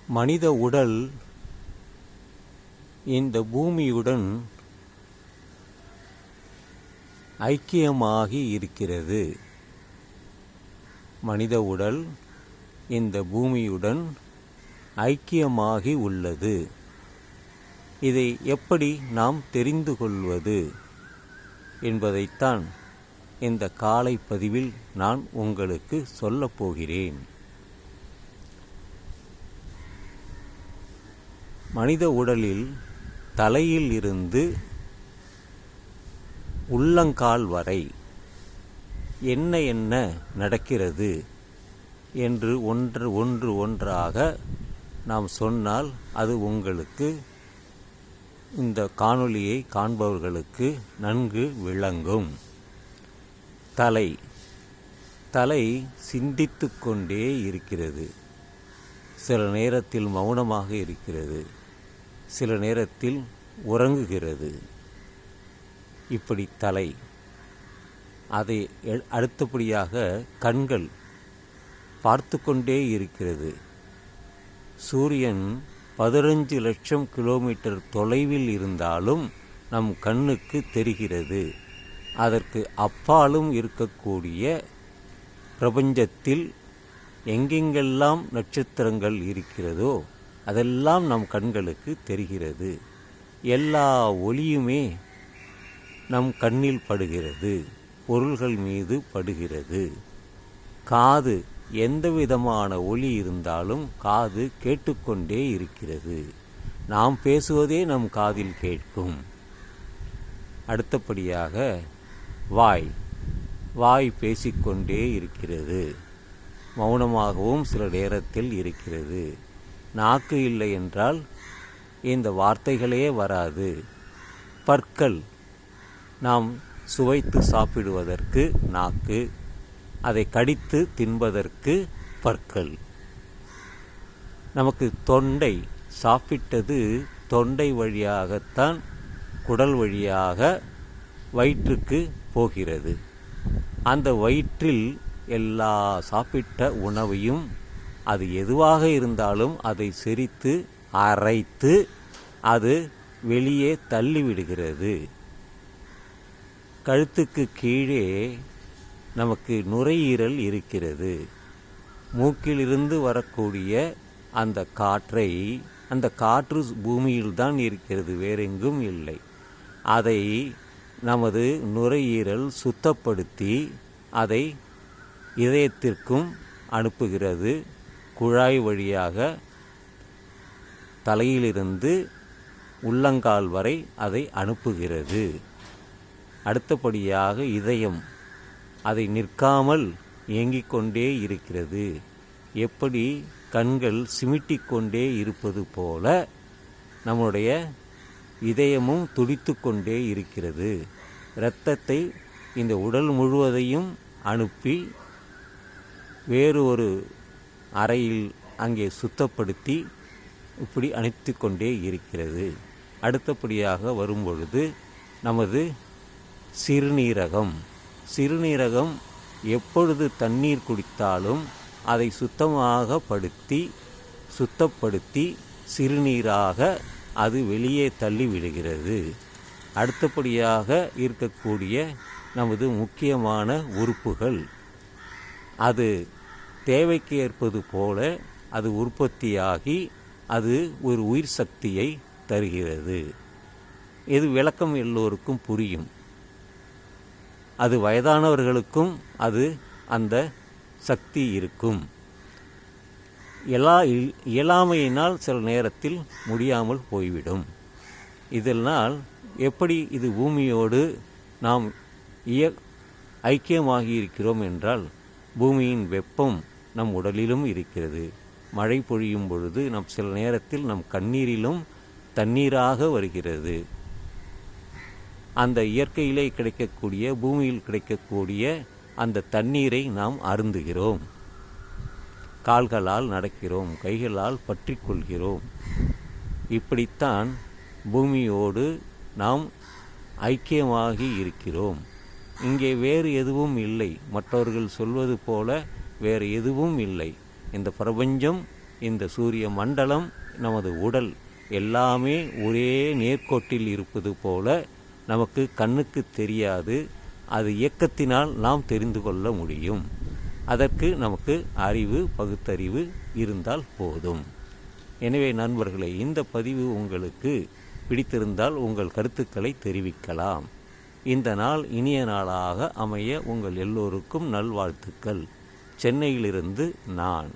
மனித உடல் இந்த பூமியுடன் ஐக்கியமாகி இருக்கிறது. மனித உடல் இந்த பூமியுடன் ஐக்கியமாகி உள்ளது. இதை எப்படி நாம் தெரிந்து கொள்வது என்பதைத்தான் இந்த காலை பதிவில் நான் உங்களுக்கு சொல்லப் போகிறேன். மனித உடலில் தலையில் இருந்து உள்ளங்கால் வரை என்ன நடக்கிறது என்று ஒன்றாக நாம் சொன்னால் அது உங்களுக்கு இந்த காணொளியை காண்பவர்களுக்கு நன்கு விளங்கும். தலை சிந்தித்து கொண்டே இருக்கிறது. சில நேரத்தில் மௌனமாக இருக்கிறது, சில நேரத்தில் உறங்குகிறது. இப்படி தலை. அதை அடுத்தபடியாக கண்கள் பார்த்து கொண்டே இருக்கிறது. சூரியன் 15 லட்சம் கிலோமீட்டர் தொலைவில் இருந்தாலும் நம் கண்ணுக்கு தெரிகிறது. அதற்கு அப்பாலும் இருக்கக்கூடிய பிரபஞ்சத்தில் எங்கெங்கெல்லாம் நட்சத்திரங்கள் இருக்கிறதோ அதெல்லாம் நம் கண்களுக்கு தெரிகிறது. எல்லா ஒளியுமே நம் கண்ணில் படுகிறது, பொருள்கள் மீது படுகிறது. காது, எந்த விதமான ஒலி இருந்தாலும் காது கேட்டுக்கொண்டே இருக்கிறது. நாம் பேசுவதே நம் காதில் கேட்கும். அடுத்தபடியாக வாய் பேசிக்கொண்டே இருக்கிறது. மௌனமாகவும் சில நேரத்தில் இருக்கிறது. நாக்கு இல்லை என்றால் இந்த வார்த்தைகளே வராது. பற்கள், நாம் சுவைத்து சாப்பிடுவதற்கு நாக்கு, அதை கடித்து தின்பதற்கு பற்கள். நமக்கு தொண்டை, சாப்பிட்டது தொண்டை வழியாகத்தான் குடல் வழியாக வயிற்றுக்கு போகிறது. அந்த வயிற்றில் எல்லா சாப்பிட்ட உணவையும், அது எதுவாக இருந்தாலும் அதை செரித்து அரைத்து அது வெளியே தள்ளிவிடுகிறது. கழுத்துக்கு கீழே நமக்கு நுரையீரல் இருக்கிறது. மூக்கிலிருந்து வரக்கூடிய அந்த காற்று பூமியில்தான் இருக்கிறது, வேறெங்கும் இல்லை. அதை நமது நுரையீரல் சுத்தப்படுத்தி அதை இதயத்திற்கும் அனுப்புகிறது. குழாய் வழியாக தலையிலிருந்து உள்ளங்கால் வரை அதை அனுப்புகிறது. அடுத்தபடியாக இதயம், அதை நிற்காமல் இயங்கிக் கொண்டே இருக்கிறது. எப்படி கண்கள் சிமிட்டிக்கொண்டே இருப்பது போல நம்முடைய இதயமும் துடித்து கொண்டே இருக்கிறது. இரத்தத்தை இந்த உடல் முழுவதையும் அனுப்பி வேறு ஒரு அறையில் அங்கே சுத்தப்படுத்தி இப்படி அனுப்பி கொண்டே இருக்கிறது. அடுத்தபடியாக வரும்பொழுது நமது சிறுநீரகம் எப்பொழுது தண்ணீர் குடித்தாலும் அதை சுத்தப்படுத்தி சிறுநீராக அது வெளியே தள்ளி விடுகிறது. அடுத்தபடியாக இருக்கக்கூடிய நமது முக்கியமான உறுப்புகள், அது தேவைக்கு ஏற்பது போல அது உற்பத்தியாகி அது ஒரு உயிர் சக்தியை தருகிறது. இது விளக்கம் எல்லோருக்கும் புரியும். அது வயதானவர்களுக்கும் அது அந்த சக்தி இருக்கும். இயலாமையினால் சில நேரத்தில் முடியாமல் போய்விடும். இதனால் எப்படி இது பூமியோடு நாம் ஐக்கியமாகி இருக்கிறோம் என்றால், பூமியின் வெப்பம் நம் உடலிலும் இருக்கிறது. மழை பொழியும் பொழுது சில நேரத்தில் நம் கண்ணீரிலும் தண்ணீராக வருகிறது. அந்த இயற்கையிலே கிடைக்கக்கூடிய, பூமியில் கிடைக்கக்கூடிய அந்த தண்ணீரை நாம் அருந்துகிறோம். கால்களால் நடக்கிறோம், கைகளால் பற்றி கொள்கிறோம். இப்படித்தான் பூமியோடு நாம் ஐக்கியமாகி இருக்கிறோம். இங்கே வேறு எதுவும் இல்லை. மற்றவர்கள் சொல்வது போல வேறு எதுவும் இல்லை. இந்த பிரபஞ்சம் இந்த சூரிய மண்டலம், நமது உடல் எல்லாமே ஒரே நேர்கோட்டில் இருப்பது போல நமக்கு கண்ணுக்கு தெரியாது. அது இயக்கத்தினால் நாம் தெரிந்து கொள்ள முடியும். அதற்கு நமக்கு அறிவு, பகுத்தறிவு இருந்தால் போதும். எனவே நண்பர்களே, இந்த பதிவு உங்களுக்கு பிடித்திருந்தால் உங்கள் கருத்துக்களை தெரிவிக்கலாம். இந்த நாள் இனிய நாளாக அமைய உங்கள் எல்லோருக்கும் நல்வாழ்த்துக்கள். சென்னையிலிருந்து நான்.